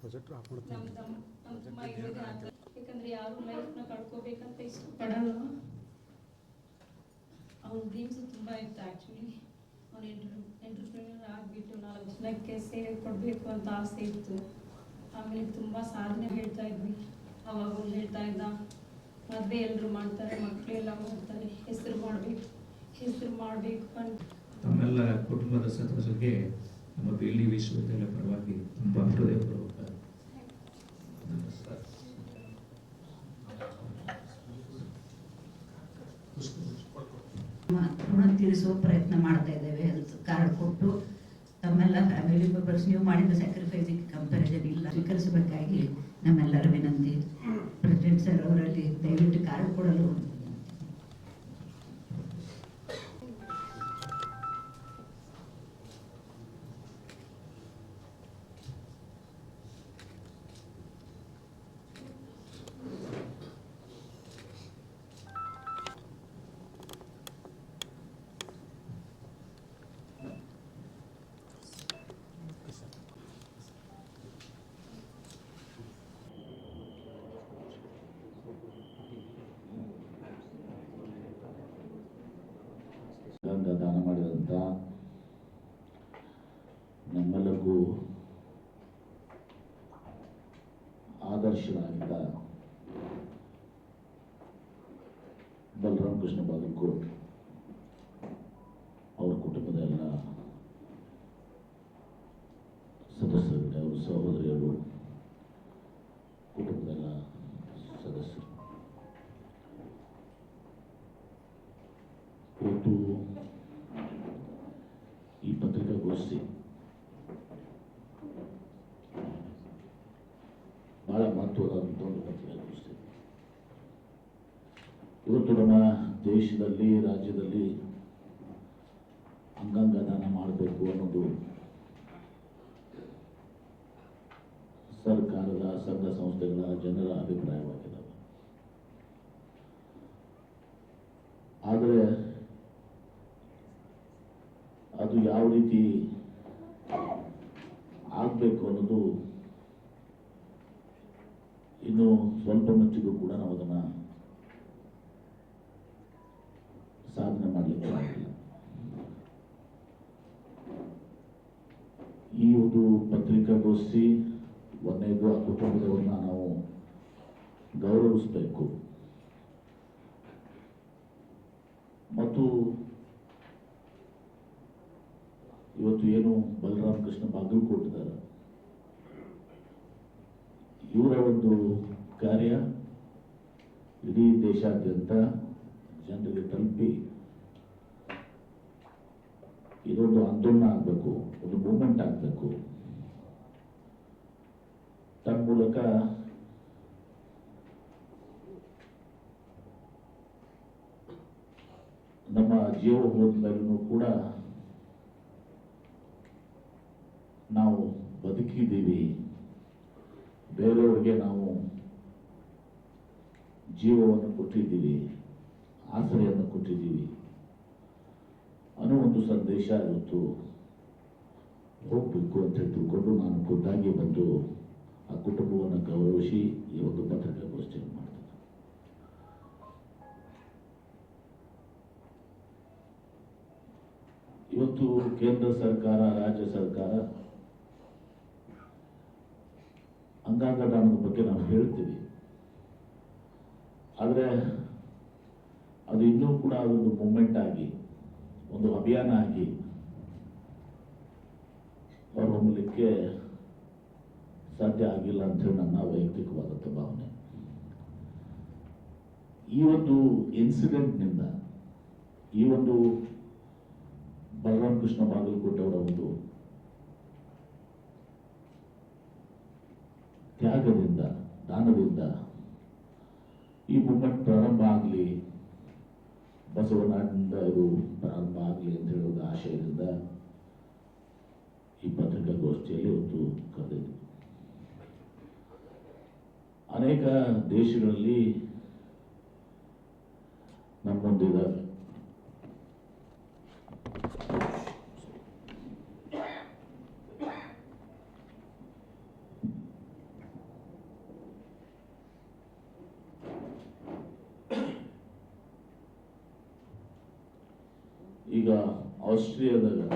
Projector of ಮಾಡ್ತೀನಿ. ನಮ್ಮ ತುಂಬ ಇರೋದೇ ಅಂತ, ಯಾಕಂದರೆ ಯಾರು ಲೈಫ್ನ ಕಳ್ಕೋಬೇಕಂತ ಇಷ್ಟಪಡಲ್ಲ. ಅವ್ನ ಡ್ರೀಮ್ಸು ತುಂಬ ಇತ್ತು. ಆ್ಯಕ್ಚುಲಿ ಅವ್ನು ಎಂಟರ್ಪ್ರಿನರ್ ಆಗಿಬಿಟ್ಟು 4 ಜನಕ್ಕೆ ಸೇವೆ ಕೊಡಬೇಕು ಅಂತ ಆಸೆ ಇತ್ತು. ಆಮೇಲೆ ತುಂಬ ಸಾಧನೆ ಹೇಳ್ತಾ ಇದ್ವಿ. ಅವಾಗ ಅವ್ನು ಹೇಳ್ತಾ ಇದ್ದ, ಮದುವೆ ಎಲ್ಲರೂ ಮಾಡ್ತಾರೆ, ಮಕ್ಕಳೆಲ್ಲ ಮಾಡ್ತಾರೆ, ಹೆಸರು ಮಾಡಬೇಕು ಅಂತ. ತಮ್ಮೆಲ್ಲ ಕುಟುಂಬದ ಸದಸ್ಯರಿಗೆ ನಮ್ಮ ಬೇಲಿ ವಿಶ್ವವಿದ್ಯಾಲಯ ಪರವಾಗಿ ತುಂಬ ಹೃದಯಪೂರ್ವಕ ನಮಸ್ಕಾರ. ಋಣ ತೀರಿಸುವ ಪ್ರಯತ್ನ ಮಾಡ್ತಾ ಇದ್ದೇವೆ. ಹೆಲ್ತ್ ಕಾರ್ಡ್ ಕೊಟ್ಟು ತಮ್ಮೆಲ್ಲ ಫ್ಯಾಮಿಲಿ ಮೆಂಬರ್ಸ್ ನೀವು ಮಾಡಿದ ಸ್ಯಾಕ್ರಿಫೈಸಿಗೆ ಕಂಪ್ಯಾರಿಸನ್ ಇಲ್ಲ ಸ್ವೀಕರಿಸಬೇಕಾಗಿ ನಮ್ಮೆಲ್ಲರ ವಿನಂತಿ. ಪ್ರೆಸಿಡೆಂಟ್ ಸರ್ ಅವರಲ್ಲಿ ದಯವಿಟ್ಟು ಕಾರ್ಡ್ ಕೊಡಲು ದಾನ ಮಾಡಿದಂಥ ನಮ್ಮೆಲ್ಲರಿಗೂ ಆದರ್ಶರಾಗಿದ್ದ ಬಲರಾಮ್ ಕೃಷ್ಣ ಬಾಗಲಕೋಟ್ ಅವರ ಕುಟುಂಬದ ಎಲ್ಲ ಸದಸ್ಯರು, ಅವರ ಸಹೋದರಿಯರು, ಕುಟುಂಬದ ಎಲ್ಲ ಸದಸ್ಯರು, ಇವತ್ತು ಈ ಪತ್ರಿಕಾಗೋಷ್ಠಿ ಬಹಳ ಮಹತ್ವವಾದಂಥ ಒಂದು ಪತ್ರಿಕಾಗೋಷ್ಠಿ. ಇವತ್ತು ನಮ್ಮ ದೇಶದಲ್ಲಿ, ರಾಜ್ಯದಲ್ಲಿ ಅಂಗಾಂಗ ದಾನ ಮಾಡಬೇಕು ಅನ್ನೋದು ಸರ್ಕಾರದ, ಸಂಘ ಸಂಸ್ಥೆಗಳ, ಜನರ ಅಭಿಪ್ರಾಯವಾಗಿದೆ. ಆದರೆ ಅದು ಯಾವ ರೀತಿ ಆಗಬೇಕು ಅನ್ನೋದು ಇನ್ನು ಸ್ವಲ್ಪ ಮಟ್ಟಿಗೂ ಕೂಡ ನಾವು ಅದನ್ನು ಸಾಧನೆ ಮಾಡಲಿಕ್ಕೆ ಆಗಿಲ್ಲ. ಈ ಒಂದು ಪತ್ರಿಕಾಗೋಷ್ಠಿ ಒಂದನೇದು ಆ ಕುಟುಂಬದವರನ್ನ ನಾವು ಗೌರವಿಸಬೇಕು ಮತ್ತು ಇವತ್ತು ಏನು ಬಲರಾಮ್ ಕೃಷ್ಣ ಬಾಗಲಕೋಟ್ ಇದ್ದಾರೆ, ಇವರ ಒಂದು ಕಾರ್ಯ ಇಡೀ ದೇಶಾದ್ಯಂತ ಜನರಿಗೆ ತಲುಪಿ ಇದೊಂದು ಆಂದೋಲನ ಆಗಬೇಕು, ಒಂದು ಮೂವ್ಮೆಂಟ್ ಆಗಬೇಕು. ತನ್ನ ಮೂಲಕ ನಮ್ಮ ಜೀವ ಹೋದ ಮೇಲೂ ಕೂಡ ನಾವು ಬದುಕಿದ್ದೀವಿ, ಬೇರೆಯವರಿಗೆ ನಾವು ಜೀವವನ್ನು ಕೊಟ್ಟಿದ್ದೀವಿ, ಆಸರೆಯನ್ನು ಕೊಟ್ಟಿದ್ದೀವಿ ಅನ್ನೋ ಒಂದು ಸಂದೇಶ ಇವತ್ತು ಹೋಗಬೇಕು ಅಂತ ತಿಳ್ಕೊಂಡು ನಾನು ಖುದ್ದಾಗಿ ಬಂದು ಆ ಕುಟುಂಬವನ್ನು ಗೌರವಿಸಿ ಈ ಒಂದು ಪತ್ರಿಕಾಗೋಷ್ಠಿಯನ್ನು ಮಾಡ್ತೇನೆ. ಇವತ್ತು ಕೇಂದ್ರ ಸರ್ಕಾರ, ರಾಜ್ಯ ಸರ್ಕಾರ ಅಂಗಾಂಗ ದಾನದ ಬಗ್ಗೆ ನಾವು ಹೇಳ್ತೀವಿ, ಆದರೆ ಅದು ಇನ್ನೂ ಕೂಡ ಅದೊಂದು ಮೂಮೆಂಟ್ ಆಗಿ, ಒಂದು ಅಭಿಯಾನ ಆಗಿ ಹೊರಹೊಮ್ಮಲಿಕ್ಕೆ ಸಾಧ್ಯ ಆಗಿಲ್ಲ ಅಂತ ಹೇಳಿ ನನ್ನ ವೈಯಕ್ತಿಕವಾದಂಥ ಭಾವನೆ. ಈ ಒಂದು ಇನ್ಸಿಡೆಂಟ್ನಿಂದ, ಈ ಒಂದು ಬಲರಾಮ್ ಕೃಷ್ಣ ಬಾಗಲಕೋಟ್ ಅವರ ಒಂದು ತ್ಯಾಗದಿಂದ, ದಾನದಿಂದ ಈ ಮೂಮೆಂಟ್ ಪ್ರಾರಂಭ ಆಗಲಿ, ಬಸವನಾಡಿನಿಂದ ಇದು ಪ್ರಾರಂಭ ಆಗಲಿ ಅಂತ ಹೇಳೋದು ಆಶಯದಿಂದ ಈ ಪತ್ರಿಕಾಗೋಷ್ಠಿಯಲ್ಲಿ ಇವತ್ತು ಕರೆದಿದೆ. ಅನೇಕ ದೇಶಗಳಲ್ಲಿ ನಮ್ಮೊಂದಿದ್ದಾರೆ. ಈಗ ಆಸ್ಟ್ರಿಯಾದಾಗ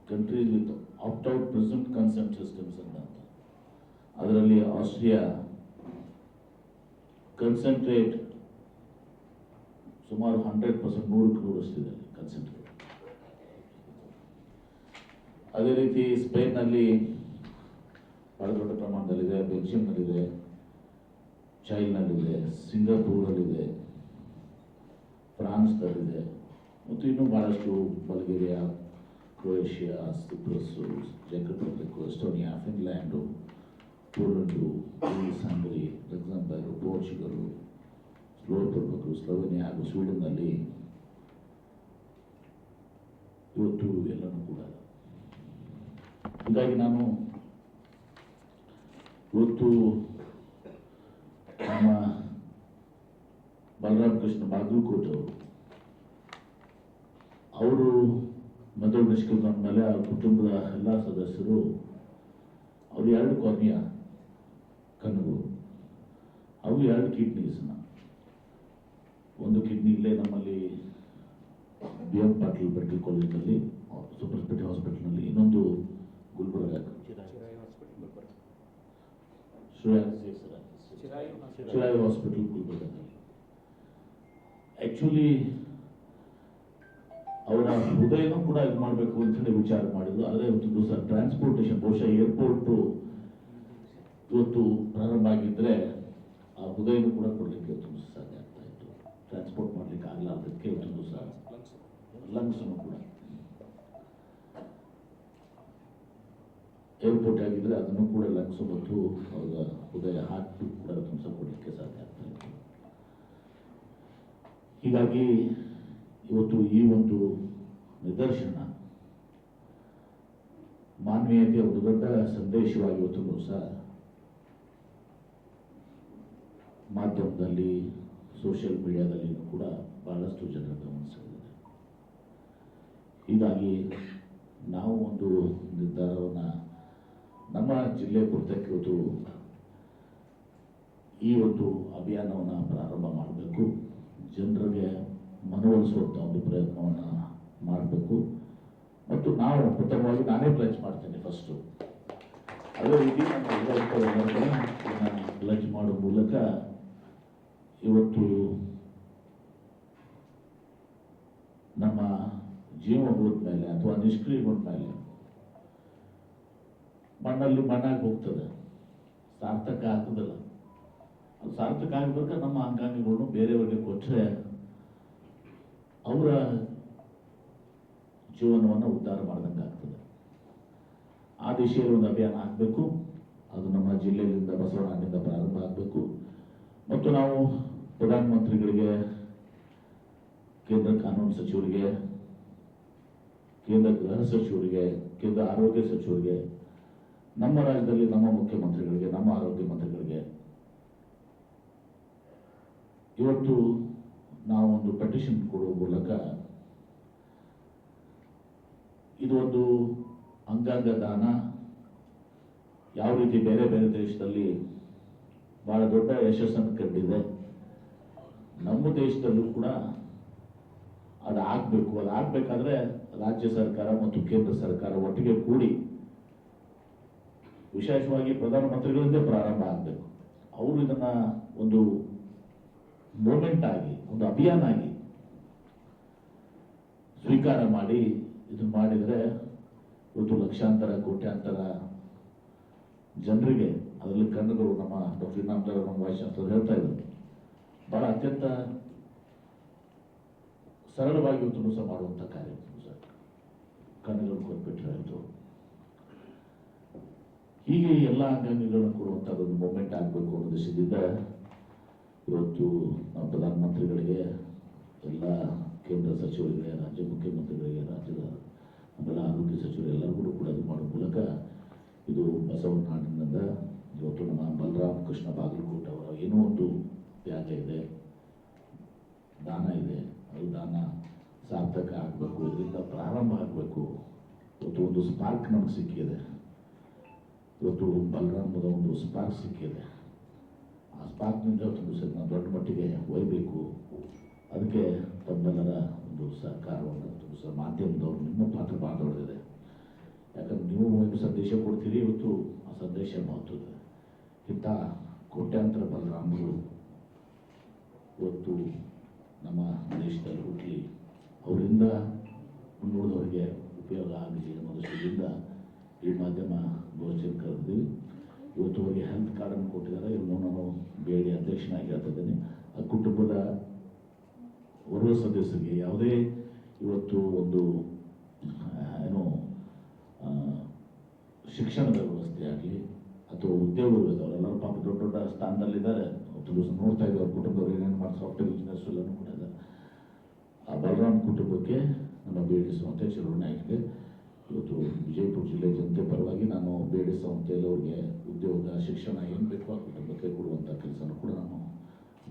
countries with opt out present consent systems ಅಂತ, ಅದರಲ್ಲಿ ಆಸ್ಟ್ರಿಯಾ ಕನ್ಸಂಟ್ರೇಟ್ ಸುಮಾರು 100%, 100% ಅಷ್ಟಿದೆ ಕನ್ಸಂಟ್ರೇಟ್. ಅದೇ ರೀತಿ ಸ್ಪೇನ್ನಲ್ಲಿ ಬಹಳ ದೊಡ್ಡ ಪ್ರಮಾಣದಲ್ಲಿದೆ, ಬೆಲ್ಜಿಯಂನಲ್ಲಿದೆ, ಚೈನಲ್ಲಿದೆ, ಸಿಂಗಾಪುರಲ್ಲಿದೆ, ಫ್ರಾನ್ಸ್ನಲ್ಲಿದೆ, ಮತ್ತು ಇನ್ನೂ ಬಹಳಷ್ಟು ಬಲ್ಗೇರಿಯಾ, ಕ್ರೊಯೇಷಿಯಾ, ಸಿಪ್ರಸ್ಸು, ಚೆಕ್ Republic, Estonia, Finland, Poland, Greece, Hungary, Luxembourg, Portugal, Slovenia ಹಾಗೂ ಸ್ವೀಡನ್ನಲ್ಲಿ ಇವತ್ತು ಎಲ್ಲನೂ ಕೂಡ. ಹೀಗಾಗಿ ನಾನು ಇವತ್ತು ನಮ್ಮ ಬಲರಾಮ್ ಕೃಷ್ಣ ಬಾಗಲಕೋಟೆ ಅವರು ಮೆದುಳು ನಿಷ್ಕ್ರಿಯ ಮೇಲೆ ಅವ್ರ ಕುಟುಂಬದ ಎಲ್ಲ ಸದಸ್ಯರು ಅವರು 2 ಕೊನೆಯ ಕಣ್ಣುಗಳು, ಅವು 2 ಕಿಡ್ನೀಸ್ನ, ಒಂದು ಕಿಡ್ನಿ ಇಲ್ಲೇ ನಮ್ಮಲ್ಲಿ BM ಪಾಟೀಲ್ ಮೆಡಿಕಲ್ ಕಾಲೇಜಿನಲ್ಲಿ ಸೂಪರ್ ಸ್ಪೆಷಾಲಿಟಿ ಹಾಸ್ಪಿಟಲ್ನಲ್ಲಿ, ಇನ್ನೊಂದು ಗುಲ್ಬರ್ಗ ಚಿರಾಯು ಹಾಸ್ಪಿಟಲ್ ಗುಲ್ಬರ್ಗದಲ್ಲಿ. ಆ್ಯಕ್ಚುಲಿ ಅವರ ಹೃದಯನೂ ಕೂಡ ಇದು ಮಾಡಬೇಕು ಅಂತೇಳಿ ವಿಚಾರ ಮಾಡಿದ್ರು. ಆದರೆ ಒಂದು ದಿವಸ ಟ್ರಾನ್ಸ್ಪೋರ್ಟೇಷನ್, ಬಹುಶಃ ಏರ್ಪೋರ್ಟು ಇವತ್ತು ಪ್ರಾರಂಭ ಆಗಿದ್ದರೆ ಆ ಹೃದಯನೂ ಕೂಡ ಕೊಡಲಿಕ್ಕೆ ತುಂಬ ಸಾಧ್ಯ ಆಗ್ತಾ ಇತ್ತು. ಟ್ರಾನ್ಸ್ಪೋರ್ಟ್ ಮಾಡಲಿಕ್ಕೆ ಆಗಲಾರ್ದಕ್ಕೆ ಒಂದು ದಿವಸ ಲಂಗ್ಸನ್ನು ಕೂಡ ಏರ್ಪೋರ್ಟ್ ಆಗಿದ್ರೆ ಅದನ್ನು ಕೂಡ ಲಂಗ್ಸು ಮತ್ತು ಅವರ ಹೃದಯ ಹಾರ್ಟ್ ಕೂಡ ತುಂಬ ಕೊಡಲಿಕ್ಕೆ ಸಾಧ್ಯ ಆಗ್ತಾ ಇತ್ತು. ಹೀಗಾಗಿ ಇವತ್ತು ಈ ಒಂದು ನಿದರ್ಶನ ಮಾನವೀಯತೆಯ ಒಂದು ದೊಡ್ಡ ಸಂದೇಶವಾಗಿ ಇವತ್ತು ಸಹ ಮಾಧ್ಯಮದಲ್ಲಿ, ಸೋಷಿಯಲ್ ಮೀಡಿಯಾದಲ್ಲಿಯೂ ಕೂಡ ಬಹಳಷ್ಟು ಜನರ ಗಮನ ಸೆಳೆದಿದೆ. ಹೀಗಾಗಿ ನಾವು ಒಂದು ನಿರ್ಧಾರವನ್ನು ನಮ್ಮ ಜಿಲ್ಲೆ ಕುರಿತಕ್ಕೆ ಇವತ್ತು ಈ ಒಂದು ಅಭಿಯಾನವನ್ನು ಪ್ರಾರಂಭ ಮಾಡಬೇಕು, ಜನರಿಗೆ ಮನವೊಲಿಸುವಂಥ ಒಂದು ಪ್ರಯತ್ನವನ್ನು ಮಾಡಬೇಕು. ಮತ್ತು ನಾವು ಪ್ರಥಮವಾಗಿ ನಾನೇ ಪ್ಲಜ್ ಮಾಡ್ತೇನೆ ಫಸ್ಟು. ಅದೇ ರೀತಿ ನಮ್ಮ ಎಲ್ಲರಿಗೂ ಪ್ಲಜ್ ಮಾಡೋ ಮೂಲಕ ಇವತ್ತು ನಮ್ಮ ಜೀವ ಹೋದ ಮೇಲೆ ಅಥವಾ ನಿಷ್ಕ್ರಿಯಗೊಂಡ ಮೇಲೆ ಮಣ್ಣಲ್ಲಿ ಮಣ್ಣಾಗಿ ಹೋಗ್ತದೆ, ಸಾರ್ಥಕ ಆಗ್ತದಲ್ಲ. ಅದು ಸಾರ್ಥಕ ಆಗಬೇಕಾದ್ರೆ ನಮ್ಮ ಅಂಗಾಂಗಗಳನ್ನು ಬೇರೆಯವರಿಗೆ ಕೊಟ್ಟರೆ ಅವರ ಜೀವನವನ್ನು ಉದ್ಧಾರ ಮಾಡ್ದಂಗೆ ಆಗ್ತದೆ. ಆ ದಿಶೆಯಲ್ಲಿ ಒಂದು ಅಭಿಯಾನ ಆಗಬೇಕು. ಅದು ನಮ್ಮ ಜಿಲ್ಲೆಯಿಂದ, ಬಸವನಹಳ್ಳಿಯಿಂದ ಪ್ರಾರಂಭ ಆಗಬೇಕು. ಮತ್ತು ನಾವು ಪ್ರಧಾನಮಂತ್ರಿಗಳಿಗೆ, ಕೇಂದ್ರ ಕಾನೂನು ಸಚಿವರಿಗೆ, ಕೇಂದ್ರ ಗೃಹ ಸಚಿವರಿಗೆ, ಕೇಂದ್ರ ಆರೋಗ್ಯ ಸಚಿವರಿಗೆ, ನಮ್ಮ ರಾಜ್ಯದಲ್ಲಿ ನಮ್ಮ ಮುಖ್ಯಮಂತ್ರಿಗಳಿಗೆ, ನಮ್ಮ ಆರೋಗ್ಯ ಮಂತ್ರಿಗಳಿಗೆ ಇವತ್ತು ನಾವು ಒಂದು ಪೆಟಿಷನ್ ಕೊಡುವ ಮೂಲಕ ಇದು ಒಂದು ಅಂಗಾಂಗ ದಾನ ಯಾವ ರೀತಿ ಬೇರೆ ಬೇರೆ ದೇಶದಲ್ಲಿ ಬಹಳ ದೊಡ್ಡ ಯಶಸ್ಸನ್ನು ಕಂಡಿದೆ, ನಮ್ಮ ದೇಶದಲ್ಲೂ ಕೂಡ ಅದು ಆಗಬೇಕು. ಅದು ಆಗಬೇಕಾದ್ರೆ ರಾಜ್ಯ ಸರ್ಕಾರ ಮತ್ತು ಕೇಂದ್ರ ಸರ್ಕಾರ ಒಟ್ಟಿಗೆ ಕೂಡಿ, ವಿಶೇಷವಾಗಿ ಪ್ರಧಾನಮಂತ್ರಿಗಳಿಂದ ಪ್ರಾರಂಭ ಆಗಬೇಕು. ಅವರು ಇದನ್ನ ಒಂದು ಮೂಮೆಂಟ್ ಆಗಿ, ಒಂದು ಅಭಿಯಾನ ಆಗಿ ಸ್ವೀಕಾರ ಮಾಡಿ ಇದನ್ನು ಮಾಡಿದರೆ ಇವತ್ತು ಲಕ್ಷಾಂತರ, ಕೋಟ್ಯಾಂತರ ಜನರಿಗೆ, ಅದರಲ್ಲಿ ಕಣ್ಣುಗಳು, ನಮ್ಮ ಡಾಕ್ಟರ್ ಇನಾಮದಾರ್ ನಮ್ಮ ವೈಸ್ ಚಾನ್ಸಲರ್ ಹೇಳ್ತಾ ಇದ್ರು, ಬಹಳ ಅತ್ಯಂತ ಸರಳವಾಗಿ ಇವತ್ತು ಸಹ ಮಾಡುವಂಥ ಕಾರ್ಯ ಸರ್, ಕಣ್ಣುಗಳನ್ನು ಕೊಟ್ಬಿಟ್ರೆ ಆಯಿತು. ಹೀಗೆ ಎಲ್ಲ ಅಂಗಾಂಗಗಳನ್ನು ಕೊಡುವಂಥದ್ದೊಂದು ಮೂಮೆಂಟ್ ಆಗಬೇಕು ಅನ್ನೋ ದೇಶದಿಂದ ಇವತ್ತು ನಾವು ಪ್ರಧಾನಮಂತ್ರಿಗಳಿಗೆ, ಎಲ್ಲ ಕೇಂದ್ರ ಸಚಿವರಿಗೆ, ರಾಜ್ಯ ಮುಖ್ಯಮಂತ್ರಿಗಳಿಗೆ, ರಾಜ್ಯದ ನಮ್ಮೆಲ್ಲ ಆರೋಗ್ಯ ಸಚಿವರು ಎಲ್ಲರಿಗೂ ಕೂಡ ಇದು ಮಾಡೋ ಮೂಲಕ ಇದು ಬಸವನಹಳ್ಳಿನಿಂದ ಇವತ್ತು ನಮ್ಮ ಬಲರಾಮ್ ಕೃಷ್ಣ ಬಾಗಲಕೋಟೆ ಅವರ ಏನೋ ಒಂದು ತ್ಯಾಗ ಇದೆ, ದಾನ ಇದೆ, ಅದು ದಾನ ಸಾರ್ಥಕ ಆಗಬೇಕು, ಇದರಿಂದ ಪ್ರಾರಂಭ ಆಗಬೇಕು. ಇವತ್ತು ಒಂದು ಸ್ಪಾರ್ಕ್ ನಮಗೆ ಸಿಕ್ಕಿದೆ, ಇವತ್ತು ಬಲರಾಮದ ಒಂದು ಸ್ಪಾರ್ಕ್ ಸಿಕ್ಕಿದೆ. ಆ ಸ್ಪಾರ್ಕ್ನಿಂದ ಒಂದು ನಾವು ದೊಡ್ಡ ಮಟ್ಟಿಗೆ ಒಯ್ಯಬೇಕು. ಅದಕ್ಕೆ ತಮ್ಮೆಲ್ಲರ ಒಂದು ಸಹಕಾರವನ್ನು ತುಂಬ ಮಾಧ್ಯಮದವರು ನಿಮ್ಮ ಪಾತ್ರ ಭಾಳ ದೊಡ್ಡದಿದೆ. ಯಾಕಂದ್ರೆ ನೀವು ಏನು ಸಂದೇಶ ಕೊಡ್ತೀರಿ, ಇವತ್ತು ಆ ಸಂದೇಶ ಮಹತ್ವದ ಇಂಥ ಕೋಟ್ಯಾಂತರ ಬಲರಾಮರು ಇವತ್ತು ನಮ್ಮ ದೇಶದಲ್ಲಿ ಹುಟ್ಟಲಿ, ಅವರಿಂದ ಮುನ್ನೋದವರಿಗೆ ಉಪಯೋಗ ಆಗಲಿ ಅನ್ನೋ ದೃಷ್ಟಿಯಿಂದ ಈ ಮಾಧ್ಯಮ ಗೋಷ್ಠಿಯನ್ನು ಕರೆದಿದ್ದೀವಿ. ಇವತ್ತು ಅವರಿಗೆ ಹೆಲ್ತ್ ಕಾರ್ಡನ್ನು ಕೊಟ್ಟಿದ್ದಾರೆ. ಇನ್ನು ನಾನು ಬೇಡಿ ಅಧ್ಯಕ್ಷನಾಗಿ ಹೇಳ್ತಿದ್ದೇನೆ. ಆ ಕುಟುಂಬದ ಓರ್ವ ಸದಸ್ಯರಿಗೆ ಯಾವುದೇ ಇವತ್ತು ಒಂದು ಏನು ಶಿಕ್ಷಣದ ವ್ಯವಸ್ಥೆ ಆಗಲಿ ಅಥವಾ ಉದ್ಯೋಗಗಳು ಅವರೆಲ್ಲರೂ ಪಾಪ ದೊಡ್ಡ ದೊಡ್ಡ ಸ್ಥಾನದಲ್ಲಿದ್ದಾರೆ. ನೋಡ್ತಾ ಇದ್ದಾರೆ ಅವ್ರ ಕುಟುಂಬದವ್ರು ಏನೇನು ಮಾಡಿ ಸಾಫ್ಟ್ವೇರ್ ಇಂಜಿನಿಯರ್ಸ್ ಎಲ್ಲನೂ ಕೂಡ ಇದ್ದಾರೆ. ಆ ಬಲರಾಮ್ ಕುಟುಂಬಕ್ಕೆ ನಮ್ಮ ಬೇಡಿ ಸಂಸ್ಥೆ ನಾಯಕರಿಗೆ ಇವತ್ತು ವಿಜಯಪುರ ಜಿಲ್ಲೆ ಜನತೆ ಪರವಾಗಿ ನಾನು ಬೇಡಿ ಸಂಸ್ಥೆಯಲ್ಲಿ ಅವ್ರಿಗೆ ಉದ್ಯೋಗ ಶಿಕ್ಷಣ ಏನು ಬೇಕೋ ಆ ಕುಟುಂಬಕ್ಕೆ ಕೊಡುವಂಥ ಕೆಲಸನೂ ಕೂಡ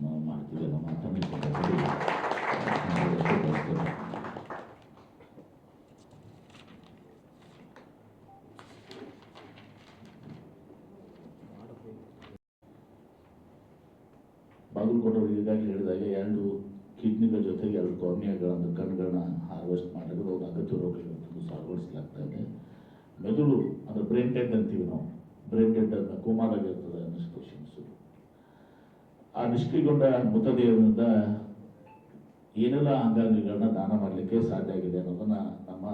ನಾನು ಮಾಡ್ತಿದ್ದೆ. ನಮ್ಮ ಮಾತನ್ನು ಬಾಗಲಕೋಟೆಯವರು ಈಗಾಗಲೇ ಹೇಳಿದಾಗ 2 ಕಿಡ್ನಿಗಳ ಜೊತೆಗೆ 2 ಕಾರ್ನಿಯಾಗಳನ್ನು ಕಣ್ಗಳನ್ನ ಹಾರ್ವೆಸ್ಟ್ ಮಾಡಿದ್ರೆ ಅವ್ರ ಅಗತ್ಯ ರೋಗಗಳನ್ನು ಸಾಗುವಡಿಸಲಾಗ್ತಾ ಇದೆ. ಮೆದುಳು ಅಂದರೆ ಬ್ರೈನ್ ಡೆಡ್ ಅಂತೀವಿ ನಾವು. ಬ್ರೈನ್ ಡೆಡ್ ಅಂತ ಕೋಮಾದಾಗಿರ್ತದೆ ಪೇಷಂಟ್ಸು. ಆ ನಿಷ್ಕ್ರಿಯಗೊಂಡ ಮೃತದೇಹದಿಂದ ಏನೆಲ್ಲ ಅಂಗಾಂಗಗಳನ್ನ ದಾನ ಮಾಡಲಿಕ್ಕೆ ಸಾಧ್ಯ ಆಗಿದೆ ಅನ್ನೋದನ್ನು ನಮ್ಮ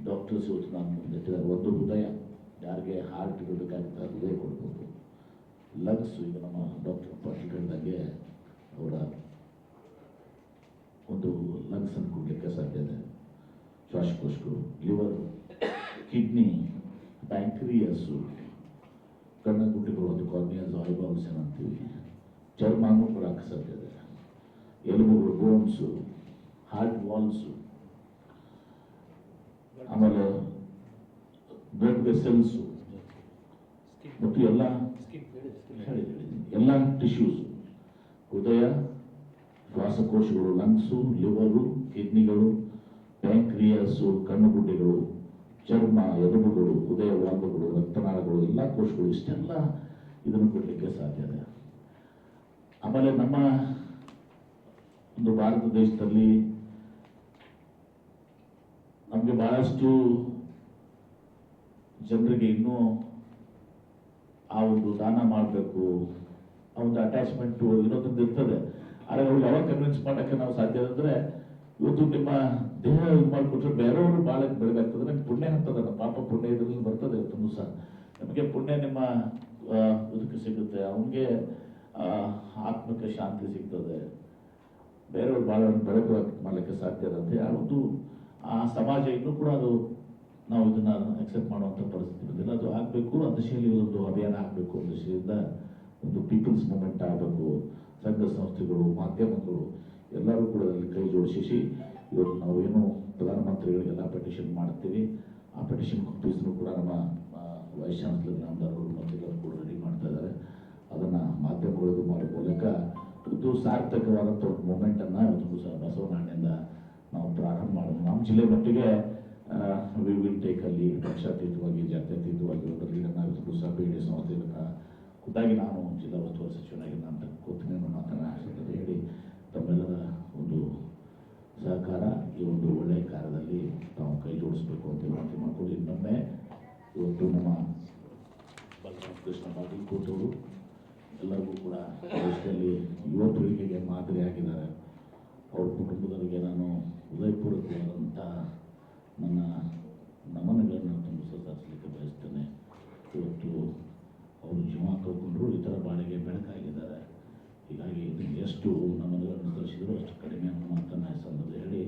ಡಾಕ್ಟರ್ಸ್ ಇವತ್ತು ನಾನು ಮುಂದಿಟ್ಟಿದ್ದಾರೆ. ಒಂದು ಹೃದಯ, ಯಾರಿಗೆ ಹಾರ್ಟ್ ಇರಬೇಕಾಗುತ್ತೆ ಹೃದಯ ಕೊಡ್ಬೋದು. ಲಂಗ್ಸ್, ಈಗ ನಮ್ಮ ಡಾಕ್ಟರ್ ಪಾಟೀಲ್ ಹೇಳಿದಂಗೆ ಅವರ ಒಂದು ಲಂಗ್ಸನ್ನು ಕೊಡಲಿಕ್ಕೆ ಸಾಧ್ಯ ಇದೆ. ಶ್ವಾಸಕೋಶಗಳು, ಲಿವರು, ಕಿಡ್ನಿ, ಪ್ಯಾಂಕ್ರಿಯಸ್ಸು, ಕಣ್ಣಗುಡ್ಡೆಗಳು, ಅದು ಕಾರ್ನಿಯಾಸ್, ಐಬಾಲ್ಸ್ ಏನಂತೀವಿ, ಚರ್ಮನೂ ಕೊಡೋಕ್ಕೆ ಸಾಧ್ಯ ಇದೆ. ಎಲುಬುಗಳು, ಬೋನ್ಸು, ಹಾರ್ಟ್ ವಾಲ್ಸು, ಆಮೇಲೆ ಬ್ಲಡ್ ವೆಸಲ್ಸು ಮತ್ತು ಎಲ್ಲ ಟಿಶ್ಯೂಸ್, ಹೃದಯ, ಶ್ವಾಸಕೋಶಗಳು, ಲಂಗ್ಸು, ಲಿವರು, ಕಿಡ್ನಿಗಳು, ಪ್ಯಾಂಕ್ರಿಯಾಸು, ಕಣ್ಣುಗುಡ್ಡೆಗಳು, ಚರ್ಮ, ಎಲುಬುಗಳು, ಹೃದಯ ವಾಲ್ವಗಳು, ರಕ್ತನಾಳಗಳು, ಎಲ್ಲ ಕೋಶಗಳು, ಇಷ್ಟೆಲ್ಲ ಇದನ್ನು ಕೊಡಲಿಕ್ಕೆ ಸಾಧ್ಯ ಇದೆ. ಆಮೇಲೆ ನಮ್ಮ ಒಂದು ಭಾರತ ದೇಶದಲ್ಲಿ ನಮಗೆ ಬಹಳಷ್ಟು ಜನರಿಗೆ ಇನ್ನೂ ಆ ಒಂದು ದಾನ ಮಾಡಬೇಕು, ಆ ಒಂದು ಅಟ್ಯಾಚ್ಮೆಂಟು ಇರೋದ್ರಿಂದ ಇರ್ತದೆ. ಆದರೆ ಅವ್ರು ಯಾವಾಗ ಕನ್ವಿನ್ಸ್ ಮಾಡೋಕ್ಕೆ ನಾವು ಸಾಧ್ಯ ಅಂದರೆ, ಇವತ್ತು ನಿಮ್ಮ ದೇಹ ಇದು ಮಾಡಿಕೊಟ್ರೆ ಬೇರೆಯವರು ಭಾಳ ಬೆಳಗಾಗ್ತದೆ. ನಮ್ಗೆ ಪುಣ್ಯ ಅಂತದ, ನಮ್ಮ ಪಾಪ ಪುಣ್ಯ ಇದರಲ್ಲಿ ಬರ್ತದೆ. ತುಂಬ ಸಹ ನಮಗೆ ಪುಣ್ಯ ನಿಮ್ಮ ಇದಕ್ಕೆ ಸಿಗುತ್ತೆ, ಅವನಿಗೆ ಆತ್ಮಕ್ಕೆ ಶಾಂತಿ ಸಿಗ್ತದೆ, ಬೇರೆಯವ್ರು ಭಾಳ ಬೆಳಕು ಮಾಡಲಿಕ್ಕೆ ಸಾಧ್ಯ ಇರುತ್ತೆ. ಯಾವುದು ಆ ಸಮಾಜ ಇನ್ನೂ ಕೂಡ ಅದು ನಾವು ಇದನ್ನು ಅಕ್ಸೆಪ್ಟ್ ಮಾಡುವಂಥ ಪರಿಸ್ಥಿತಿ ಬಂದಿಲ್ಲ. ಅದು ಆಗಬೇಕು, ಆ ದಿಶೆಯಲ್ಲಿ ಒಂದು ಅಭಿಯಾನ ಆಗಬೇಕು, ಒಂದು ದಿಶೆಯಿಂದ ಒಂದು ಪೀಪಲ್ಸ್ ಮೂಮೆಂಟ್ ಆಗಬೇಕು. ಸಂಘ ಸಂಸ್ಥೆಗಳು, ಮಾಧ್ಯಮಗಳು ಎಲ್ಲರೂ ಕೂಡ ಅದರಲ್ಲಿ ಕೈ ಜೋಡಿಸಿ ಇವತ್ತು ನಾವೇನು ಪ್ರಧಾನಮಂತ್ರಿಗಳಿಗೆಲ್ಲ ಪೆಟಿಷನ್ ಮಾಡ್ತೀವಿ, ಆ ಪೆಟಿಷನ್ ಕಾಪೀಸ್ನು ಕೂಡ ನಮ್ಮ ವೈಸ್ ಚಾನ್ಸಲರ್ ನಾಮದಾರರು ಮತ್ತೆಲ್ಲರೂ ಕೂಡ ರೆಡಿ ಮಾಡ್ತಾ ಇದ್ದಾರೆ. ಅದನ್ನು ಮಾಧ್ಯಮಗಳಿಗೂ ಮಾಡೋ ಮೂಲಕ ಇದು ಸಾರ್ಥಕವಾದಂಥ ಒಂದು ಮೂಮೆಂಟನ್ನು ಇವತ್ತು ಸಹ ಬಸವನಹಳ್ಳಿಯಿಂದ ನಾವು ಪ್ರಾರಂಭ ಮಾಡೋದು. ನಮ್ಮ ಜಿಲ್ಲೆ ಮಟ್ಟಿಗೆ ವಿ ವಿಲ್ ಟೇಕ್ ಅಲ್ಲಿ ಪಕ್ಷಾತೀತವಾಗಿ, ಜಾತ್ಯತೀತವಾಗಿ ನಾವು ಸಹ ಬೇಡಿ ಸಂಸ್ಥೆಗಳನ್ನ ಖುದ್ದಾಗಿ ನಾನು ಜಿಲ್ಲಾ ಉಸ್ತುವಾರಿ ಸಚಿವನಾಗಿ ನಾನು ಕೂತಿನ ಮಾತನಾಡಿಸಿದ್ದು ಹೇಳಿ ತಮ್ಮೆಲ್ಲರ ಒಂದು ಸಹಕಾರ ಈ ಒಂದು ಒಳ್ಳೆಯ ಕಾರ್ಯದಲ್ಲಿ ನಾವು ಕೈ ಜೋಡಿಸಬೇಕು ಅಂತ ವಿನಂತಿ ಮಾಡಿಕೊಂಡು, ಇನ್ನೊಮ್ಮೆ ಇವತ್ತು ನಮ್ಮ ಬಲರಾಮ್ ಕೃಷ್ಣ ಬಾಗಲಕೋಟೆಯವರು ಎಲ್ಲರಿಗೂ ಕೂಡ ದೇಶದಲ್ಲಿ ಯುವ ಪೀಳಿಗೆಗೆ ಮಾದರಿಯಾಗಿದ್ದಾರೆ. ಅವ್ರ ಕುಟುಂಬದವರಿಗೆ ನಾನು ಹೃದಯಪೂರ್ವಕವಾದಂಥ ನನ್ನ ನಮನಗಳನ್ನು ತುಂಬ ಸಲ್ಲಿಸಲಿಕ್ಕೆ ಬಯಸ್ತೇನೆ. ಇವತ್ತು ಅವರು ಜೀವ ಕಳ್ಕೊಂಡ್ರು, ಇತರ ಬಾಳಿಗೆ ಬೆಳಕಾಗಿದ್ದಾರೆ. ಹೀಗಾಗಿ ಇದನ್ನು ಎಷ್ಟು ನಮನಗಳನ್ನು ಸಲ್ಲಿಸಿದ್ರು ಅಷ್ಟು ಕಡಿಮೆ ಅನ್ನೋ ಮಾತನ್ನು ಸಂದರ್ಭ ಹೇಳಿ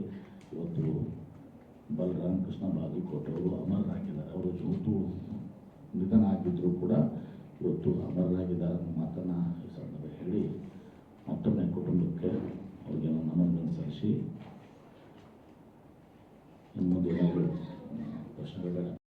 ಇವತ್ತು ಬಲರಾಮ್ ಕೃಷ್ಣ ಬಾಗಲಕೋಟೆಯವರು ಅಮರರಾಗಿದ್ದಾರೆ. ಅವರು ಇವತ್ತು ನಿಧನ ಆಗಿದ್ದರೂ ಕೂಡ ಇವತ್ತು ಅಮರರಾಗಿದ್ದಾರೆ ಅನ್ನೋ ಮಾತನ್ನು ಈ ಸಂದರ್ಭ ಹೇಳಿ ಮತ್ತೊಮ್ಮೆ ಕುಟುಂಬಕ್ಕೆ ಅವ್ರಿಗೆ ನಮನಗಳನ್ನು ಸಲ್ಲಿಸಿ ಇನ್ನು ಮುಂದೆ ಏನಾದರೂ ಪ್ರಶ್ನೆಗಳು